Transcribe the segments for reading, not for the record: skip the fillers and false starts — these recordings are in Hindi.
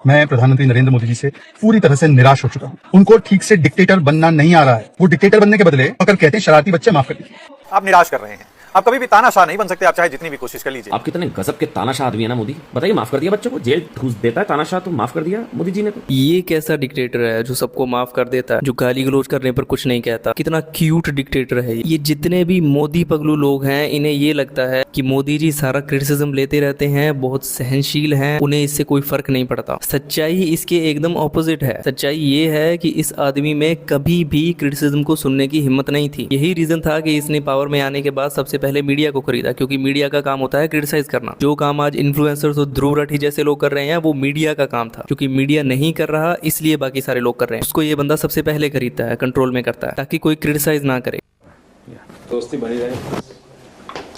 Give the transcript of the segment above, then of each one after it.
मैं प्रधानमंत्री नरेंद्र मोदी जी से पूरी तरह से निराश हो चुका हूँ। उनको ठीक से डिक्टेटर बनना नहीं आ रहा है। वो डिक्टेटर बनने के बदले अगर कहते हैं शरारती बच्चे माफ कर दीजिए। आप निराश कर रहे हैं। आप कभी भी तानाशाह नहीं बन सकते, आप चाहे जितनी भी कोशिश कर लीजिए। आप कितने गजब के तानाशाह आदमी है ना मोदी। बताइए, माफ कर दिया बच्चों को, जेल घूस देता है तानाशाह, तो माफ कर दिया मोदी जी ने तो। ये कैसा डिक्टेटर है जो सबको माफ कर देता है, जो गाली गलौज करने पर कुछ नहीं कहता। कितना क्यूट डिक्टेटर है ये। जितने भी मोदी पगलू लोग हैं, इन्हें ये लगता है कि मोदी जी सारा क्रिटिसिज्म लेते रहते हैं, बहुत सहनशील हैं, उन्हें इससे कोई फर्क नहीं पड़ता। सच्चाई इसके एकदम ऑपोजिट है। सच्चाई ये है कि इस आदमी में कभी भी क्रिटिसिज्म को सुनने की हिम्मत नहीं थी। यही रीजन था कि इसने पावर में आने के बाद सबसे पहले मीडिया को खरीदा, क्योंकि मीडिया का काम होता है क्रिटिसाइज करना। जो काम आज इन्फ्लुएंसर्स और ध्रुव राठी जैसे लोग कर रहे हैं, वो मीडिया का काम था। क्योंकि मीडिया नहीं कर रहा, इसलिए बाकी सारे लोग कर रहे हैं। उसको ये बंदा सबसे पहले खरीदता है, कंट्रोल में करता है, ताकि कोई क्रिटिसाइज ना करे। दोस्ती बनी रहे,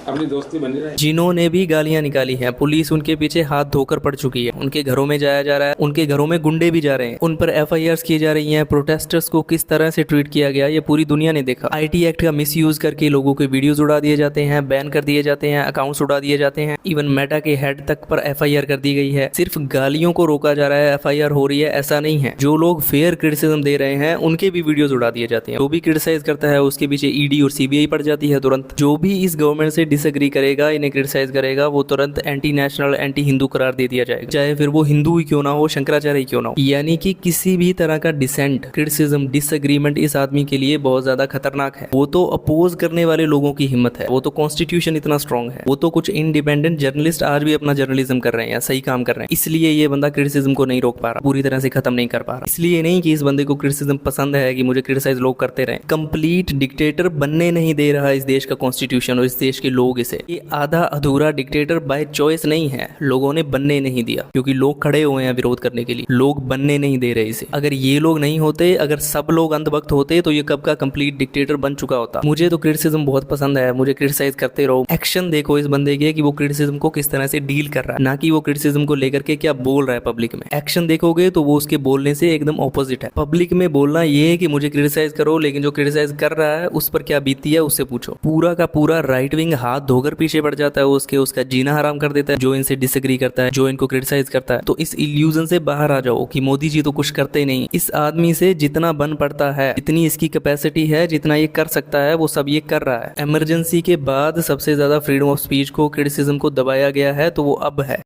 अपनी दोस्ती बनी रहे। जिन्होंने भी गालियां निकाली हैं, पुलिस उनके पीछे हाथ धोकर पड़ चुकी है। उनके घरों में जाया जा रहा है, उनके घरों में गुंडे भी जा रहे हैं, उन पर FIRs की जा रही हैं। प्रोटेस्टर्स को किस तरह से ट्रीट किया गया, ये पूरी दुनिया ने देखा। IT एक्ट का मिसयूज करके लोगों के वीडियोज उड़ा दिए जाते हैं, बैन कर दिए जाते हैं, अकाउंट्स उड़ा दिए जाते हैं। इवन मेटा के हेड तक पर FIR कर दी गई है। सिर्फ गालियों को रोका जा रहा है, FIR हो रही है, ऐसा नहीं है। जो लोग फेयर क्रिटिसिज्म दे रहे हैं, उनके भी वीडियोज उड़ा दिए जाते हैं। जो भी क्रिटिसाइज करता है, उसके पीछे ED और CBI पड़ जाती है तुरंत। जो भी इस गवर्नमेंट से डिसएग्री करेगा, इन्हें क्रिटिसाइज करेगा, वो तुरंत एंटी नेशनल, एंटी हिंदू करार दे दिया जाएगा, चाहे फिर वो हिंदू ही क्यों ना हो, शंकराचार्य ही क्यों ना हो। यानी कि किसी भी तरह का डिसेंट, क्रिटिसिज्म, डिसएग्रीमेंट इस आदमी के लिए बहुत ज्यादा खतरनाक है। वो तो अपोज करने वाले लोगों की हिम्मत है, वो तो कॉन्स्टिट्यूशन इतना स्ट्रांग है, वो तो कुछ इंडिपेंडेंट जर्नलिस्ट आज भी अपना जर्नलिज्म कर रहे हैं, सही काम कर रहे हैं। इसलिए ये बंदा क्रिटिसिज्म को नहीं रोक पा रहा, पूरी तरह से खत्म नहीं कर पा रहा। इसलिए नहीं कि इस बंदे को क्रिटिसिज्म पसंद है कि मुझे क्रिटिसाइज लोग करते रहे। कंप्लीट डिक्टेटर बनने नहीं दे रहा इस देश का कॉन्स्टिट्यूशन और इस देश के लोग इसे। ये आधा अधूरा डिक्टेटर बाय चॉइस नहीं है, लोगों ने बनने नहीं दिया, क्योंकि लोग खड़े हुए हैं विरोध करने के लिए। लोग बनने नहीं दे रहे इसे। अगर ये लोग नहीं होते, अगर सब लोग अंधभक्त होते, तो ये कब का कंप्लीट डिक्टेटर बन चुका होता। मुझे तो क्रिटिसिज्म बहुत पसंद है, मुझे क्रिटिसाइज करते रहो। एक्शन देखो इस बंदे के कि वो क्रिटिसिज्म को किस तरह से डील कर रहा है, ना कि वो क्रिटिसिज्म को लेकर के क्या बोल रहा है पब्लिक में। एक्शन देखोगे तो वो उसके बोलने से एकदम ऑपोजिट है। पब्लिक में बोलना ये है कि मुझे क्रिटिसाइज करो, लेकिन जो क्रिटिसाइज कर रहा है उस पर क्या बीती है उससे पूछो। पूरा का पूरा राइट विंग हाथ धोकर पीछे बढ़ जाता है, उसका जीना हराम कर देता है जो इनसे डिसएग्री करता है, जो इनको क्रिटिसाइज करता है। तो इस इल्यूजन से बाहर आ जाओ कि मोदी जी तो कुछ करते नहीं। इस आदमी से जितना बन पड़ता है, जितनी इसकी कैपेसिटी है, जितना ये कर सकता है, वो सब ये कर रहा है। इमरजेंसी के बाद सबसे ज्यादा फ्रीडम ऑफ स्पीच को, क्रिटिसिज्म को दबाया गया है, तो वो अब है।